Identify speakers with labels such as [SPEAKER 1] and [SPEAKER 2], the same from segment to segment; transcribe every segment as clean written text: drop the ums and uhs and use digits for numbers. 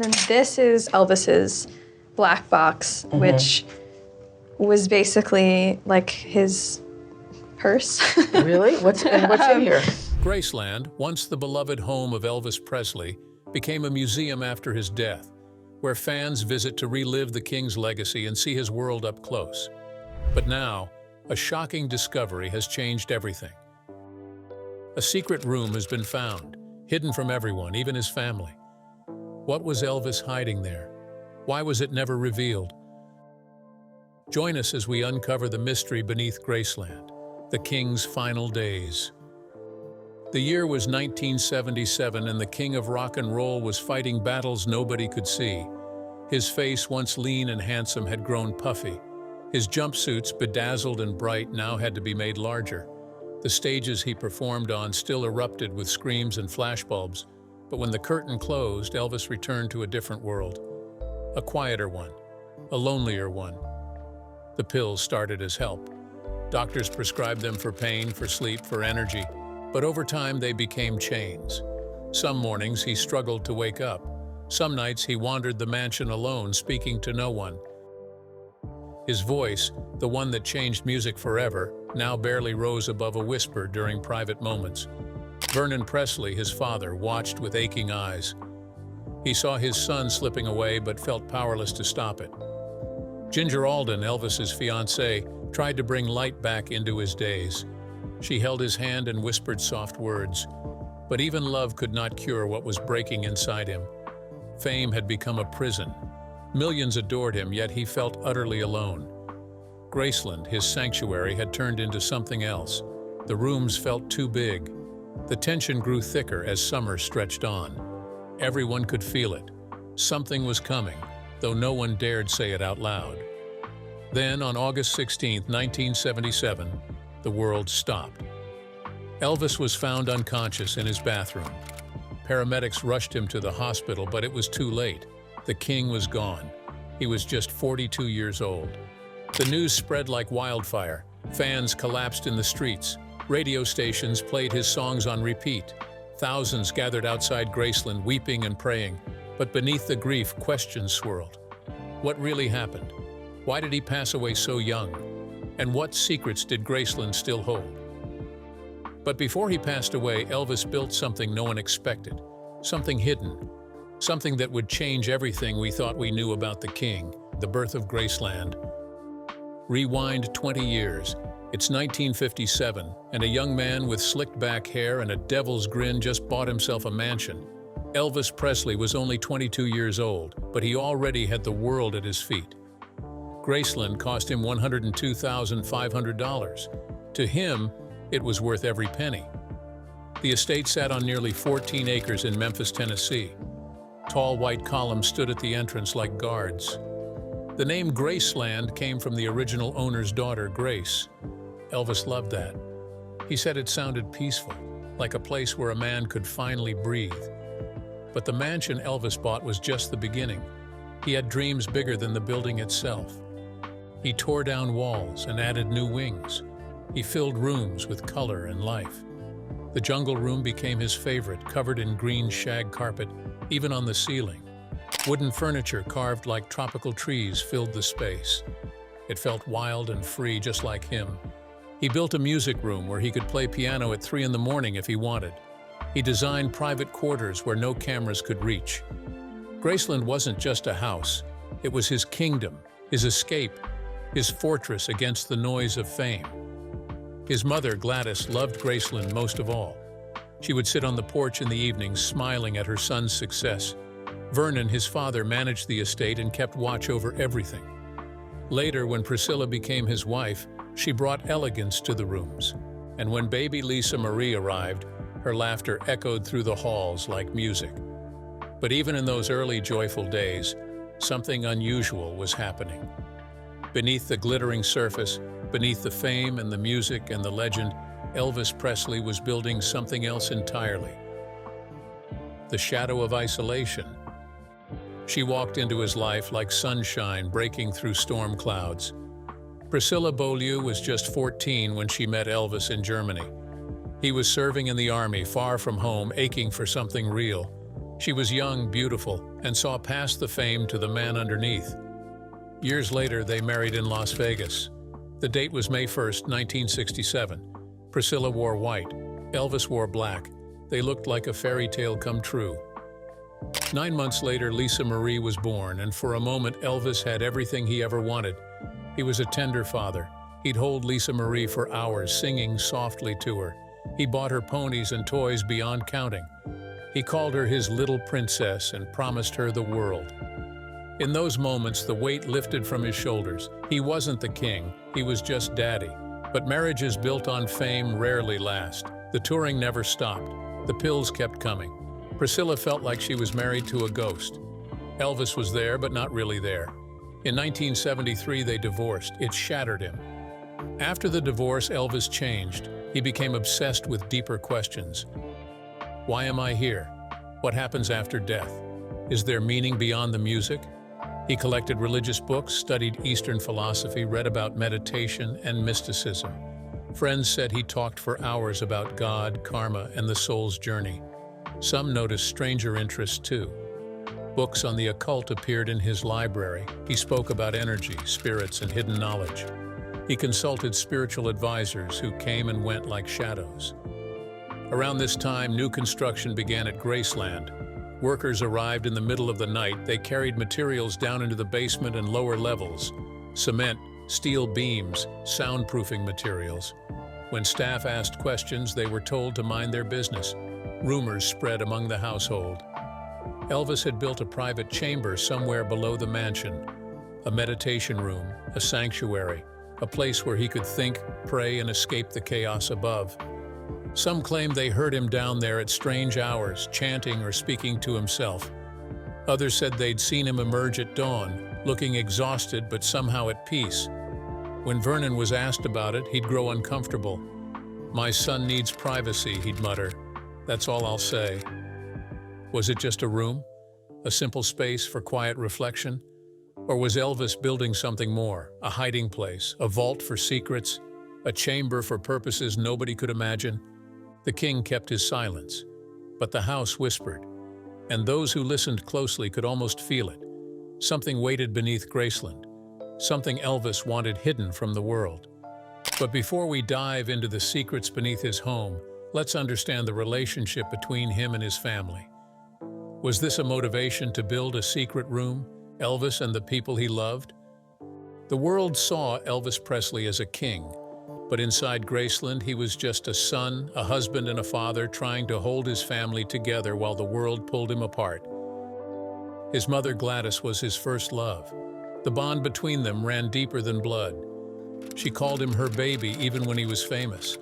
[SPEAKER 1] And then this is Elvis's black box, which was basically like his purse.
[SPEAKER 2] Really? What's in here?
[SPEAKER 3] Graceland, once the beloved home of Elvis Presley, became a museum after his death, where fans visit to relive the king's legacy and see his world up close. But now, a shocking discovery has changed everything. A secret room has been found, hidden from everyone, even his family. What was Elvis hiding there? Why was it never revealed? Join us as we uncover the mystery beneath Graceland, the king's final days. The year was 1977, and the king of rock and roll was fighting battles nobody could see. His face, once lean and handsome, had grown puffy. His jumpsuits, bedazzled and bright, now had to be made larger. The stages he performed on still erupted with screams and flashbulbs, but when the curtain closed, Elvis returned to a different world. A quieter one, a lonelier one. The pills started as help. Doctors prescribed them for pain, for sleep, for energy, but over time they became chains. Some mornings he struggled to wake up. Some nights he wandered the mansion alone, speaking to no one. His voice, the one that changed music forever, now barely rose above a whisper during private moments. Vernon Presley, his father, watched with aching eyes. He saw his son slipping away but felt powerless to stop it. Ginger Alden, Elvis's fiancée, tried to bring light back into his days. She held his hand and whispered soft words, but even love could not cure what was breaking inside him. Fame had become a prison. Millions adored him, yet he felt utterly alone. Graceland, his sanctuary, had turned into something else. The rooms felt too big. The tension grew thicker as summer stretched on. Everyone could feel it. Something was coming, though no one dared say it out loud. Then, on August 16, 1977, the world stopped. Elvis was found unconscious in his bathroom. Paramedics rushed him to the hospital, but it was too late. The king was gone. He was just 42 years old. The news spread like wildfire. Fans collapsed in the streets. Radio stations played his songs on repeat. Thousands gathered outside Graceland, weeping and praying. But beneath the grief, questions swirled. What really happened? Why did he pass away so young? And what secrets did Graceland still hold? But before he passed away, Elvis built something no one expected. Something hidden. Something that would change everything we thought we knew about the king, the birth of Graceland. Rewind 20 years. It's 1957, and a young man with slicked back hair and a devil's grin just bought himself a mansion. Elvis Presley was only 22 years old, but he already had the world at his feet. Graceland cost him $102,500. To him, it was worth every penny. The estate sat on nearly 14 acres in Memphis, Tennessee. Tall white columns stood at the entrance like guards. The name Graceland came from the original owner's daughter, Grace. Elvis loved that. He said it sounded peaceful, like a place where a man could finally breathe. But the mansion Elvis bought was just the beginning. He had dreams bigger than the building itself. He tore down walls and added new wings. He filled rooms with color and life. The jungle room became his favorite, covered in green shag carpet, even on the ceiling. Wooden furniture carved like tropical trees filled the space. It felt wild and free, just like him. He built a music room where he could play piano at 3 in the morning if he wanted. He designed private quarters where no cameras could reach. Graceland wasn't just a house. It was his kingdom, his escape, his fortress against the noise of fame. His mother, Gladys, loved Graceland most of all. She would sit on the porch in the evenings, smiling at her son's success. Vernon, his father, managed the estate and kept watch over everything. Later, when Priscilla became his wife, she brought elegance to the rooms. And when baby Lisa Marie arrived, her laughter echoed through the halls like music. But even in those early joyful days, something unusual was happening. Beneath the glittering surface, beneath the fame and the music and the legend, Elvis Presley was building something else entirely. The shadow of isolation. She walked into his life like sunshine breaking through storm clouds. Priscilla Beaulieu was just 14 when she met Elvis in Germany. He was serving in the army, far from home, aching for something real. She was young, beautiful, and saw past the fame to the man underneath. Years later, they married in Las Vegas. The date was May 1st, 1967. Priscilla wore white. Elvis wore black. They looked like a fairy tale come true. 9 months later, Lisa Marie was born, and for a moment, Elvis had everything he ever wanted. He was a tender father. He'd hold Lisa Marie for hours, singing softly to her. He bought her ponies and toys beyond counting. He called her his little princess and promised her the world. In those moments, the weight lifted from his shoulders. He wasn't the king, he was just daddy. But marriages built on fame rarely last. The touring never stopped. The pills kept coming. Priscilla felt like she was married to a ghost. Elvis was there, but not really there. In 1973, they divorced. It shattered him. After the divorce, Elvis changed. He became obsessed with deeper questions. Why am I here? What happens after death? Is there meaning beyond the music? He collected religious books, studied Eastern philosophy, read about meditation and mysticism. Friends said he talked for hours about God, karma, and the soul's journey. Some noticed stranger interests too. Books on the occult appeared in his library. He spoke about energy, spirits, and hidden knowledge. He consulted spiritual advisors who came and went like shadows. Around this time, new construction began at Graceland. Workers arrived in the middle of the night. They carried materials down into the basement and lower levels: cement, steel beams, soundproofing materials. When staff asked questions, they were told to mind their business. Rumors spread among the household. Elvis had built a private chamber somewhere below the mansion, a meditation room, a sanctuary, a place where he could think, pray, and escape the chaos above. Some claimed they heard him down there at strange hours, chanting or speaking to himself. Others said they'd seen him emerge at dawn, looking exhausted but somehow at peace. When Vernon was asked about it, he'd grow uncomfortable. "My son needs privacy," he'd mutter. "That's all I'll say." Was it just a room? A simple space for quiet reflection? Or was Elvis building something more? A hiding place, a vault for secrets, a chamber for purposes nobody could imagine? The king kept his silence, but the house whispered, and those who listened closely could almost feel it. Something waited beneath Graceland, something Elvis wanted hidden from the world. But before we dive into the secrets beneath his home, let's understand the relationship between him and his family. Was this a motivation to build a secret room, Elvis and the people he loved? The world saw Elvis Presley as a king, but inside Graceland he was just a son, a husband, and a father trying to hold his family together while the world pulled him apart. His mother Gladys was his first love. The bond between them ran deeper than blood. She called him her baby even when he was famous.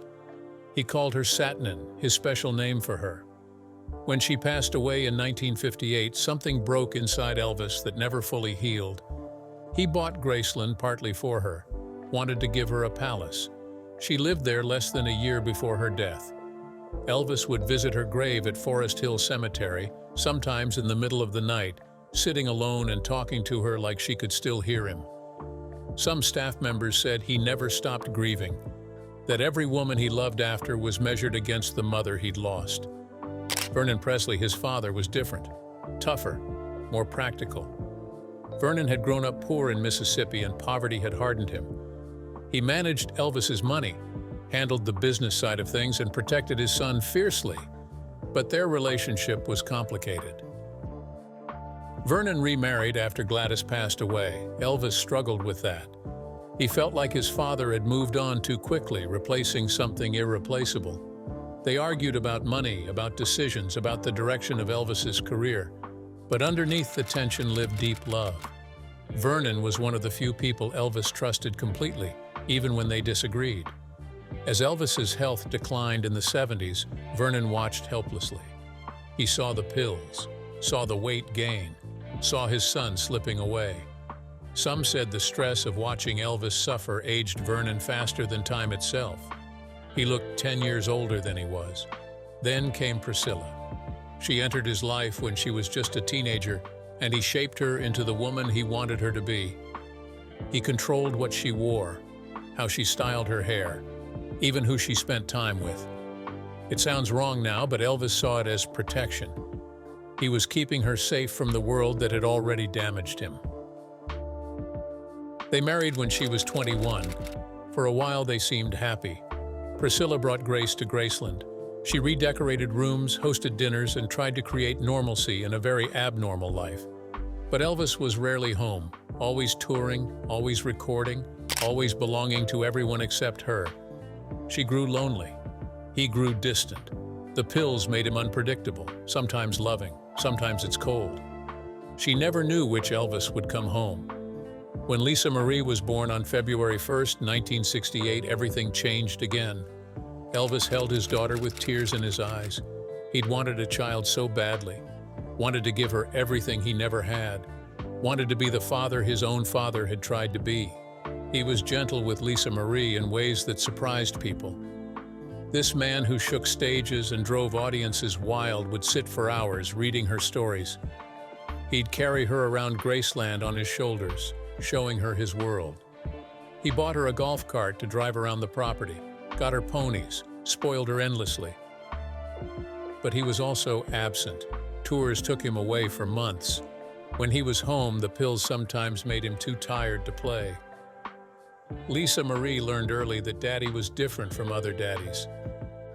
[SPEAKER 3] He called her Satnin, his special name for her. When she passed away in 1958, something broke inside Elvis that never fully healed. He bought Graceland partly for her, wanted to give her a palace. She lived there less than a year before her death. Elvis would visit her grave at Forest Hill Cemetery, sometimes in the middle of the night, sitting alone and talking to her like she could still hear him. Some staff members said he never stopped grieving, that every woman he loved after was measured against the mother he'd lost. Vernon Presley, his father, was different, tougher, more practical. Vernon had grown up poor in Mississippi and poverty had hardened him. He managed Elvis's money, handled the business side of things, and protected his son fiercely. But their relationship was complicated. Vernon remarried after Gladys passed away. Elvis struggled with that. He felt like his father had moved on too quickly, replacing something irreplaceable. They argued about money, about decisions, about the direction of Elvis's career. But underneath the tension lived deep love. Vernon was one of the few people Elvis trusted completely, even when they disagreed. As Elvis's health declined in the 70s, Vernon watched helplessly. He saw the pills, saw the weight gain, saw his son slipping away. Some said the stress of watching Elvis suffer aged Vernon faster than time itself. He looked 10 years older than he was. Then came Priscilla. She entered his life when she was just a teenager, and he shaped her into the woman he wanted her to be. He controlled what she wore, how she styled her hair, even who she spent time with. It sounds wrong now, but Elvis saw it as protection. He was keeping her safe from the world that had already damaged him. They married when she was 21. For a while they seemed happy. Priscilla brought Grace to Graceland. She redecorated rooms, hosted dinners, and tried to create normalcy in a very abnormal life. But Elvis was rarely home, always touring, always recording, always belonging to everyone except her. She grew lonely. He grew distant. The pills made him unpredictable, sometimes loving, sometimes it's cold. She never knew which Elvis would come home. When Lisa Marie was born on February 1st, 1968, everything changed again. Elvis held his daughter with tears in his eyes. He'd wanted a child so badly, wanted to give her everything he never had, wanted to be the father his own father had tried to be. He was gentle with Lisa Marie in ways that surprised people. This man who shook stages and drove audiences wild would sit for hours reading her stories. He'd carry her around Graceland on his shoulders, showing her his world. He bought her a golf cart to drive around the property, got her ponies, spoiled her endlessly. But he was also absent. Tours took him away for months. When he was home, the pills sometimes made him too tired to play. Lisa Marie learned early that Daddy was different from other daddies.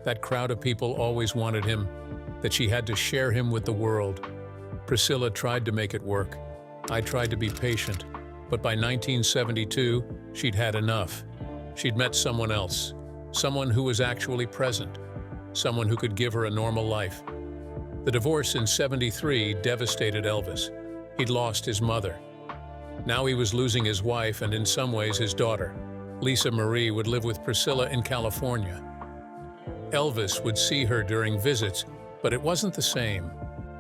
[SPEAKER 3] That crowd of people always wanted him, that she had to share him with the world. Priscilla tried to make it work. I tried to be patient. But by 1972, she'd had enough. She'd met someone else, someone who was actually present, someone who could give her a normal life. The divorce in '73 devastated Elvis. He'd lost his mother. Now he was losing his wife and in some ways his daughter. Lisa Marie would live with Priscilla in California. Elvis would see her during visits, but it wasn't the same.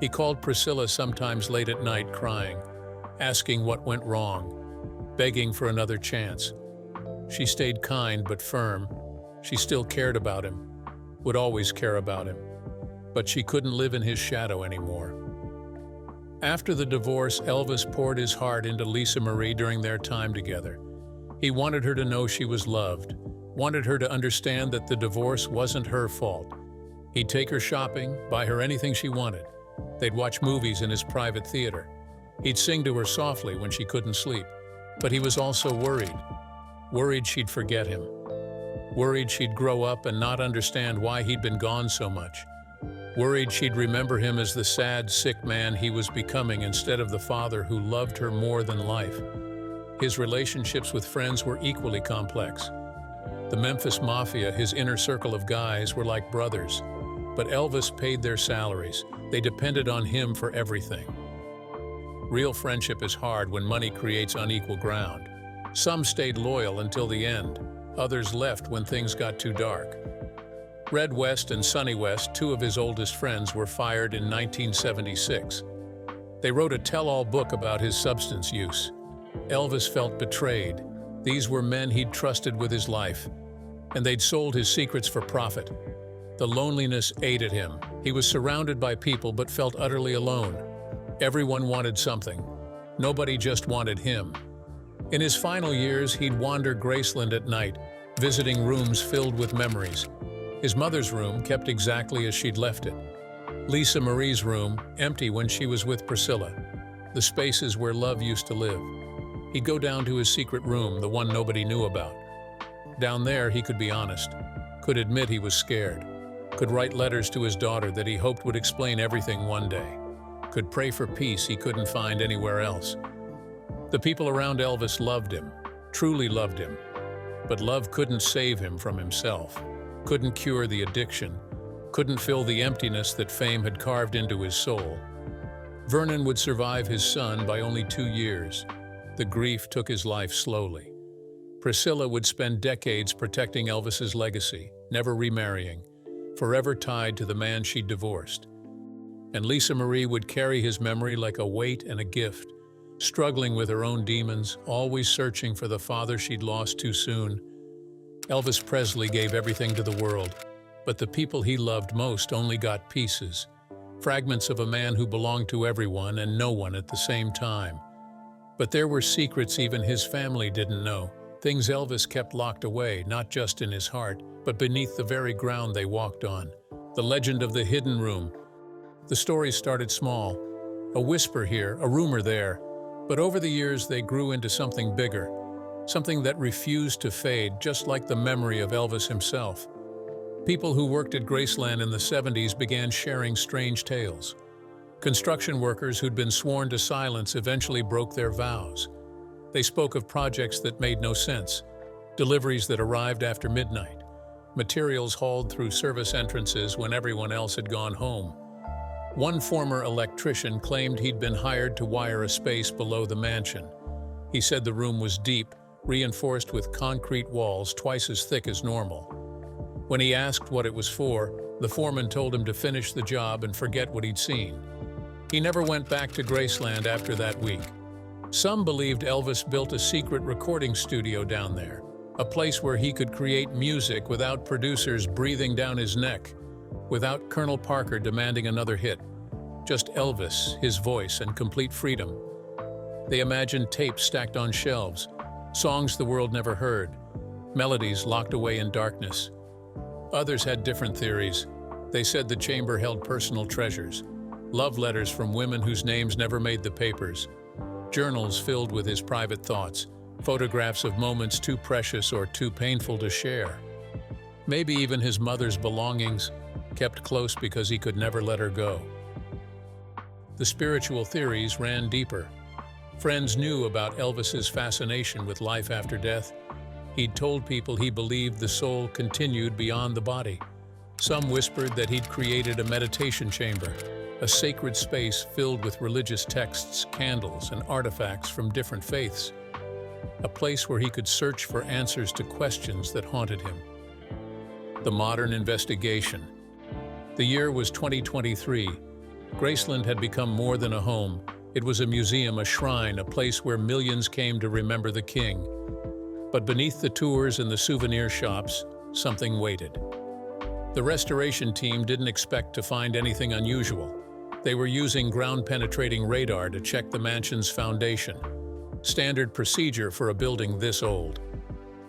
[SPEAKER 3] He called Priscilla sometimes late at night crying, asking what went wrong, begging for another chance. She stayed kind but firm. She still cared about him, would always care about him. But she couldn't live in his shadow anymore. After the divorce, Elvis poured his heart into Lisa Marie during their time together. He wanted her to know she was loved, wanted her to understand that the divorce wasn't her fault. He'd take her shopping, buy her anything she wanted. They'd watch movies in his private theater. He'd sing to her softly when she couldn't sleep. But he was also worried she'd forget him, worried she'd grow up and not understand why he'd been gone so much, worried she'd remember him as the sad, sick man he was becoming instead of the father who loved her more than life. His relationships with friends were equally complex. The Memphis Mafia, his inner circle of guys, were like brothers, but Elvis paid their salaries. They depended on him for everything. Real friendship is hard when money creates unequal ground. Some stayed loyal until the end. Others left when things got too dark. Red West and Sonny West, two of his oldest friends, were fired in 1976. They wrote a tell-all book about his substance use. Elvis felt betrayed. These were men he'd trusted with his life, and they'd sold his secrets for profit. The loneliness ate at him. He was surrounded by people but felt utterly alone. Everyone wanted something. Nobody just wanted him. In his final years, he'd wander Graceland at night, visiting rooms filled with memories. His mother's room kept exactly as she'd left it. Lisa Marie's room, empty when she was with Priscilla. The spaces where love used to live. He'd go down to his secret room, the one nobody knew about. Down there, he could be honest, could admit he was scared, could write letters to his daughter that he hoped would explain everything one day, could pray for peace he couldn't find anywhere else. The people around Elvis loved him, truly loved him, but love couldn't save him from himself, couldn't cure the addiction, couldn't fill the emptiness that fame had carved into his soul. Vernon would survive his son by only 2 years. The grief took his life slowly. Priscilla would spend decades protecting Elvis's legacy, never remarrying, forever tied to the man she'd divorced. And Lisa Marie would carry his memory like a weight and a gift, struggling with her own demons, always searching for the father she'd lost too soon. Elvis Presley gave everything to the world, but the people he loved most only got pieces, fragments of a man who belonged to everyone and no one at the same time. But there were secrets even his family didn't know, things Elvis kept locked away, not just in his heart, but beneath the very ground they walked on. The legend of the hidden room. The stories started small, a whisper here, a rumor there, but over the years they grew into something bigger, something that refused to fade, just like the memory of Elvis himself. People who worked at Graceland in the 70s began sharing strange tales. Construction workers who'd been sworn to silence eventually broke their vows. They spoke of projects that made no sense, deliveries that arrived after midnight, materials hauled through service entrances when everyone else had gone home. One former electrician claimed he'd been hired to wire a space below the mansion. He said the room was deep, reinforced with concrete walls twice as thick as normal. When he asked what it was for, the foreman told him to finish the job and forget what he'd seen. He never went back to Graceland after that week. Some believed Elvis built a secret recording studio down there, a place where he could create music without producers breathing down his neck, without Colonel Parker demanding another hit. Just Elvis, his voice, and complete freedom. They imagined tapes stacked on shelves, songs the world never heard, melodies locked away in darkness. Others had different theories. They said the chamber held personal treasures, love letters from women whose names never made the papers, journals filled with his private thoughts, photographs of moments too precious or too painful to share. Maybe even his mother's belongings, kept close because he could never let her go. The spiritual theories ran deeper. Friends knew about Elvis's fascination with life after death. He'd told people he believed the soul continued beyond the body. Some whispered that he'd created a meditation chamber, a sacred space filled with religious texts, candles, and artifacts from different faiths. A place where he could search for answers to questions that haunted him. The modern investigation. The year was 2023. Graceland had become more than a home. It was a museum, a shrine, a place where millions came to remember the king. But beneath the tours and the souvenir shops, something waited. The restoration team didn't expect to find anything unusual. They were using ground-penetrating radar to check the mansion's foundation, standard procedure for a building this old.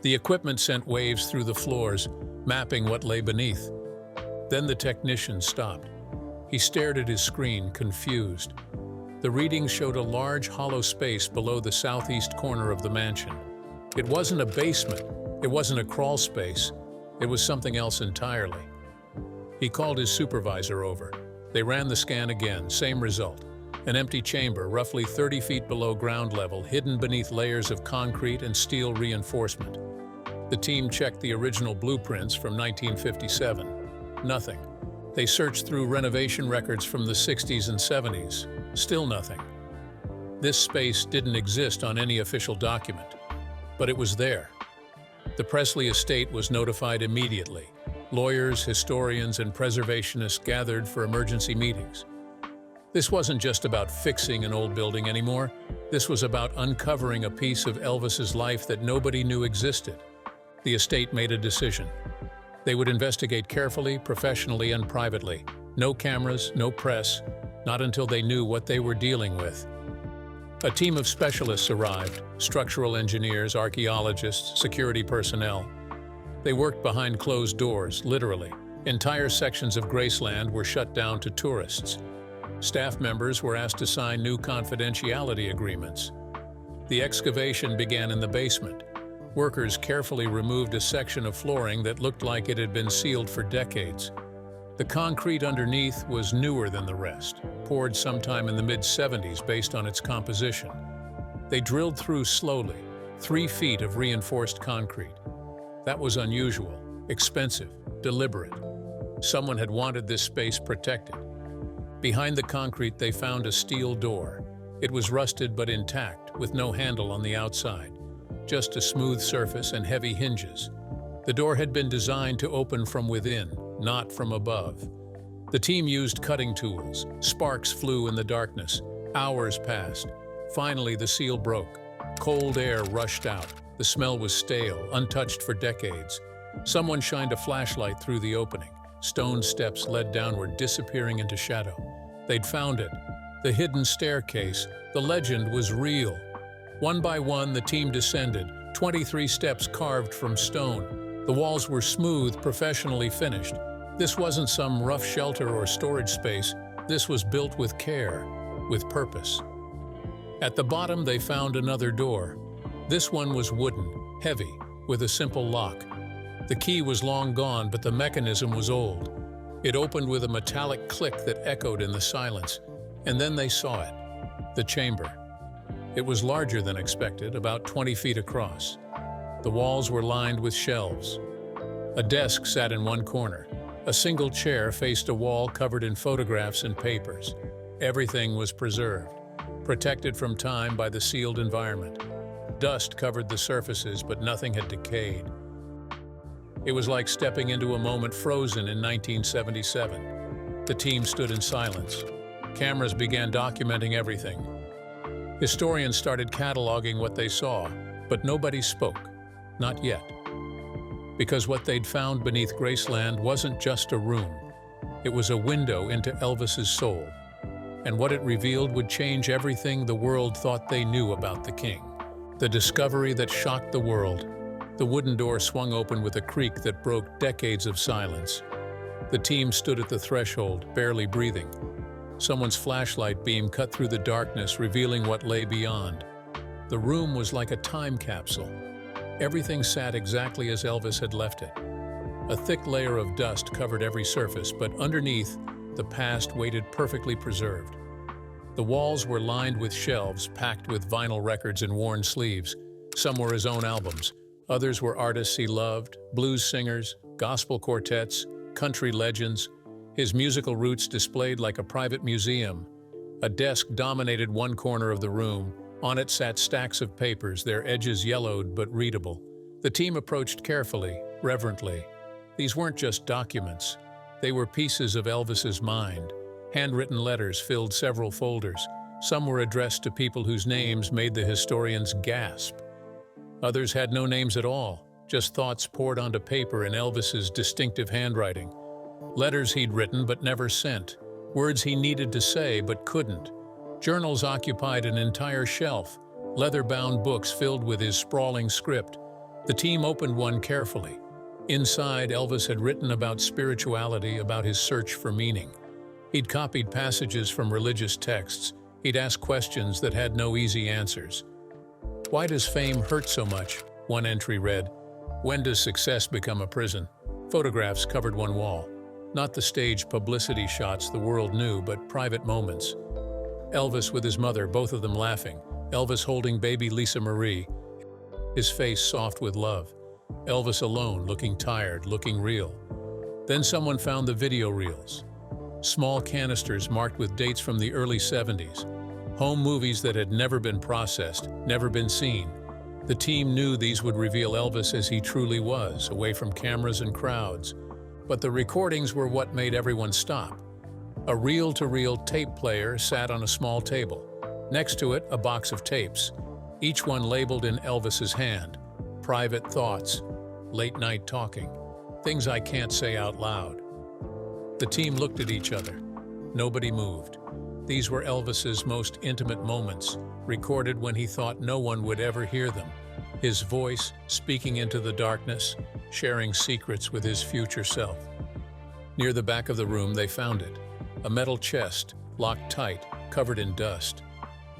[SPEAKER 3] The equipment sent waves through the floors, mapping what lay beneath. Then the technician stopped. He stared at his screen, confused. The readings showed a large hollow space below the southeast corner of the mansion. It wasn't a basement. It wasn't a crawl space. It was something else entirely. He called his supervisor over. They ran the scan again, same result. An empty chamber, roughly 30 feet below ground level, hidden beneath layers of concrete and steel reinforcement. The team checked the original blueprints from 1957. Nothing. They searched through renovation records from the 60s and 70s. Still nothing. This space didn't exist on any official document, but it was there. The Presley estate was notified immediately. Lawyers, historians, and preservationists gathered for emergency meetings. This wasn't just about fixing an old building anymore. This was about uncovering a piece of Elvis's life that nobody knew existed. The estate made a decision. They would investigate carefully, professionally, and privately. No cameras, no press, not until they knew what they were dealing with. A team of specialists arrived, structural engineers, archaeologists, security personnel. They worked behind closed doors, literally. Entire sections of Graceland were shut down to tourists. Staff members were asked to sign new confidentiality agreements. The excavation began in the basement. Workers carefully removed a section of flooring that looked like it had been sealed for decades. The concrete underneath was newer than the rest, poured sometime in the mid-70s based on its composition. They drilled through slowly, 3 feet of reinforced concrete. That was unusual, expensive, deliberate. Someone had wanted this space protected. Behind the concrete, they found a steel door. It was rusted but intact, with no handle on the outside. Just a smooth surface and heavy hinges. The door had been designed to open from within, not from above. The team used cutting tools. Sparks flew in the darkness. Hours passed. Finally, the seal broke. Cold air rushed out. The smell was stale, untouched for decades. Someone shined a flashlight through the opening. Stone steps led downward, disappearing into shadow. They'd found it. The hidden staircase. The legend was real. One by one, the team descended, 23 steps carved from stone. The walls were smooth, professionally finished. This wasn't some rough shelter or storage space. This was built with care, with purpose. At the bottom, they found another door. This one was wooden, heavy, with a simple lock. The key was long gone, but the mechanism was old. It opened with a metallic click that echoed in the silence, and then they saw it, the chamber. It was larger than expected, about 20 feet across. The walls were lined with shelves. A desk sat in one corner. A single chair faced a wall covered in photographs and papers. Everything was preserved, protected from time by the sealed environment. Dust covered the surfaces, but nothing had decayed. It was like stepping into a moment frozen in 1977. The team stood in silence. Cameras began documenting everything. Historians started cataloging what they saw, but nobody spoke, not yet. Because what they'd found beneath Graceland wasn't just a room. It was a window into Elvis's soul. And what it revealed would change everything the world thought they knew about the king. The discovery that shocked the world. The wooden door swung open with a creak that broke decades of silence. The team stood at the threshold, barely breathing. Someone's flashlight beam cut through the darkness, revealing what lay beyond. The room was like a time capsule. Everything sat exactly as Elvis had left it. A thick layer of dust covered every surface, but underneath, the past waited perfectly preserved. The walls were lined with shelves packed with vinyl records and worn sleeves. Some were his own albums. Others were artists he loved, blues singers, gospel quartets, country legends. His musical roots displayed like a private museum. A desk dominated one corner of the room. On it sat stacks of papers, their edges yellowed but readable. The team approached carefully, reverently. These weren't just documents. They were pieces of Elvis's mind. Handwritten letters filled several folders. Some were addressed to people whose names made the historians gasp. Others had no names at all, just thoughts poured onto paper in Elvis's distinctive handwriting. Letters he'd written but never sent. Words he needed to say but couldn't. Journals occupied an entire shelf. Leather-bound books filled with his sprawling script. The team opened one carefully. Inside, Elvis had written about spirituality, about his search for meaning. He'd copied passages from religious texts. He'd asked questions that had no easy answers. "Why does fame hurt so much?" one entry read. "When does success become a prison?" Photographs covered one wall. Not the staged publicity shots the world knew, but private moments. Elvis with his mother, both of them laughing. Elvis holding baby Lisa Marie, his face soft with love. Elvis alone, looking tired, looking real. Then someone found the video reels. Small canisters marked with dates from the early 70s. Home movies that had never been processed, never been seen. The team knew these would reveal Elvis as he truly was, away from cameras and crowds. But the recordings were what made everyone stop. A reel-to-reel tape player sat on a small table. Next to it, a box of tapes, each one labeled in Elvis's hand. Private thoughts, late-night talking, things I can't say out loud. The team looked at each other. Nobody moved. These were Elvis's most intimate moments, recorded when he thought no one would ever hear them. His voice speaking into the darkness, sharing secrets with his future self. Near the back of the room, they found it. A metal chest, locked tight, covered in dust.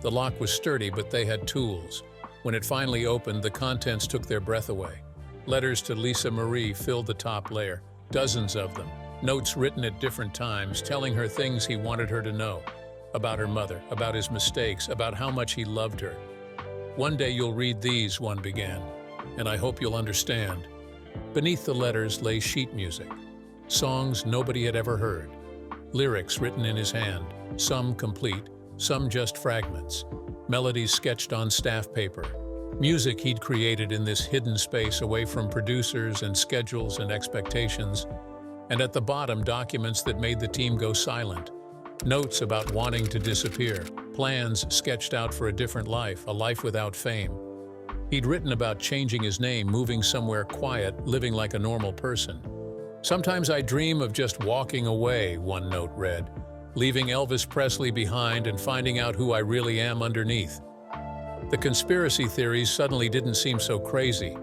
[SPEAKER 3] The lock was sturdy, but they had tools. When it finally opened, the contents took their breath away. Letters to Lisa Marie filled the top layer, dozens of them. Notes written at different times, telling her things he wanted her to know. About her mother, about his mistakes, about how much he loved her. "One day you'll read these," one began, "and I hope you'll understand." Beneath the letters lay sheet music. Songs nobody had ever heard. Lyrics written in his hand, some complete, some just fragments. Melodies sketched on staff paper. Music he'd created in this hidden space away from producers and schedules and expectations. And at the bottom, documents that made the team go silent. Notes about wanting to disappear. Plans sketched out for a different life, a life without fame. He'd written about changing his name, moving somewhere quiet, living like a normal person. "Sometimes I dream of just walking away," one note read, "leaving Elvis Presley behind and finding out who I really am underneath." The conspiracy theories suddenly didn't seem so crazy,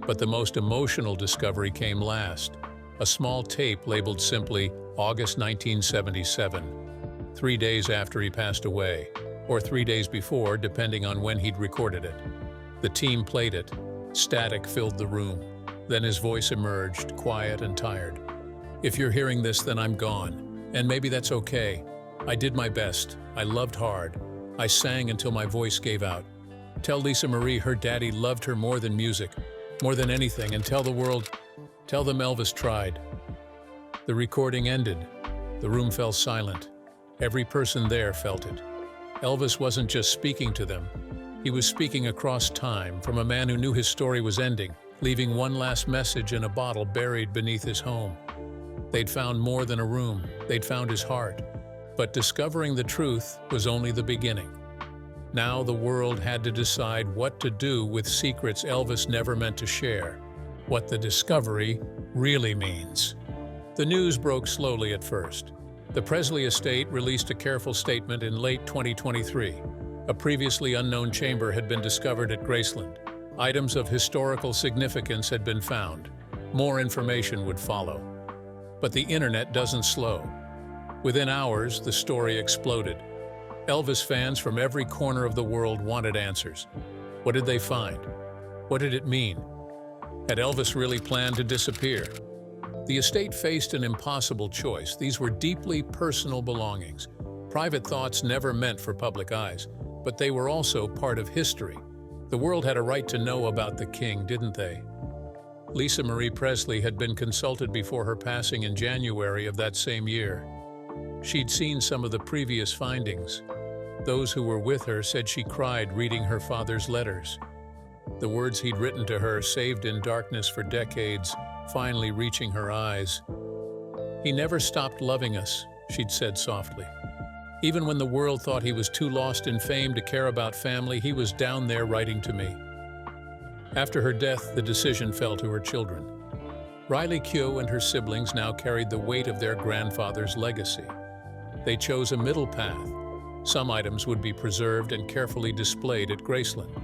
[SPEAKER 3] but the most emotional discovery came last. A small tape labeled simply August 1977. 3 days after he passed away, or 3 days before, depending on when he'd recorded it. The team played it. Static filled the room. Then his voice emerged, quiet and tired. "If you're hearing this, then I'm gone. And maybe that's okay. I did my best. I loved hard. I sang until my voice gave out. Tell Lisa Marie her daddy loved her more than music, more than anything, and tell the world, tell them Elvis tried." The recording ended. The room fell silent. Every person there felt it. Elvis wasn't just speaking to them. He was speaking across time, from a man who knew his story was ending, leaving one last message in a bottle buried beneath his home. They'd found more than a room. They'd found his heart. But discovering the truth was only the beginning. Now the world had to decide what to do with secrets Elvis never meant to share, what the discovery really means. The news broke slowly at first. The Presley estate released a careful statement in late 2023. A previously unknown chamber had been discovered at Graceland. Items of historical significance had been found. More information would follow. But the internet doesn't slow. Within hours, the story exploded. Elvis fans from every corner of the world wanted answers. What did they find? What did it mean? Had Elvis really planned to disappear? The estate faced an impossible choice. These were deeply personal belongings, private thoughts never meant for public eyes, but they were also part of history. The world had a right to know about the king, didn't they? Lisa Marie Presley had been consulted before her passing in January of that same year. She'd seen some of the previous findings. Those who were with her said she cried reading her father's letters. The words he'd written to her, saved in darkness for decades, finally reaching her eyes. "He never stopped loving us," she'd said softly. "Even when the world thought he was too lost in fame to care about family, he was down there writing to me." After her death, the decision fell to her children. Riley Keough and her siblings now carried the weight of their grandfather's legacy. They chose a middle path. Some items would be preserved and carefully displayed at Graceland.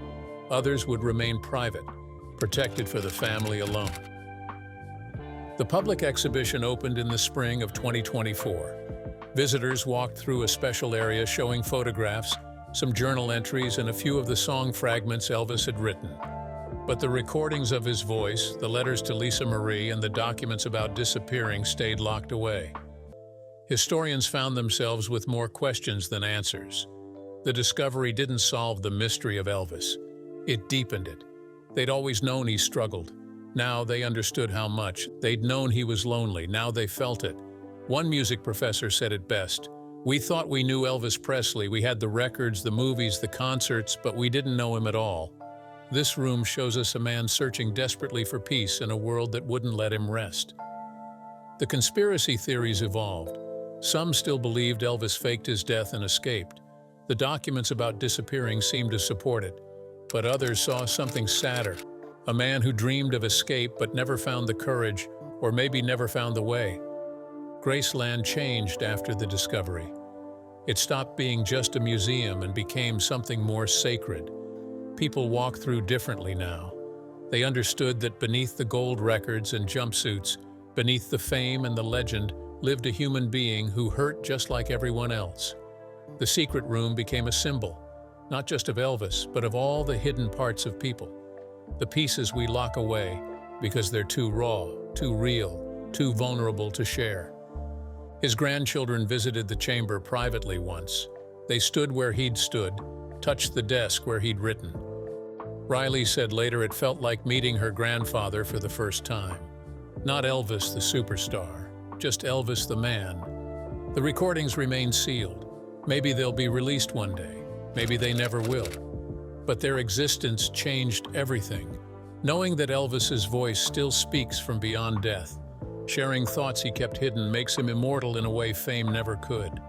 [SPEAKER 3] Others would remain private, protected for the family alone. The public exhibition opened in the spring of 2024. Visitors walked through a special area showing photographs, some journal entries, and a few of the song fragments Elvis had written. But the recordings of his voice, the letters to Lisa Marie, and the documents about disappearing stayed locked away. Historians found themselves with more questions than answers. The discovery didn't solve the mystery of Elvis. It deepened it. They'd always known he struggled. Now they understood how much. They'd known he was lonely. Now they felt it. One music professor said it best. "We thought we knew Elvis Presley. We had the records, the movies, the concerts, but we didn't know him at all." This room shows us a man searching desperately for peace in a world that wouldn't let him rest. The conspiracy theories evolved. Some still believed Elvis faked his death and escaped. The documents about disappearing seemed to support it. But others saw something sadder. A man who dreamed of escape but never found the courage, or maybe never found the way. Graceland changed after the discovery. It stopped being just a museum and became something more sacred. People walk through differently now. They understood that beneath the gold records and jumpsuits, beneath the fame and the legend, lived a human being who hurt just like everyone else. The secret room became a symbol, not just of Elvis, but of all the hidden parts of people. The pieces we lock away because they're too raw, too real, too vulnerable to share. His grandchildren visited the chamber privately once. They stood where he'd stood, touched the desk where he'd written. Riley said later it felt like meeting her grandfather for the first time. Not Elvis the superstar, just Elvis the man. The recordings remain sealed. Maybe they'll be released one day. Maybe they never will. But their existence changed everything. Knowing that Elvis's voice still speaks from beyond death, sharing thoughts he kept hidden makes him immortal in a way fame never could.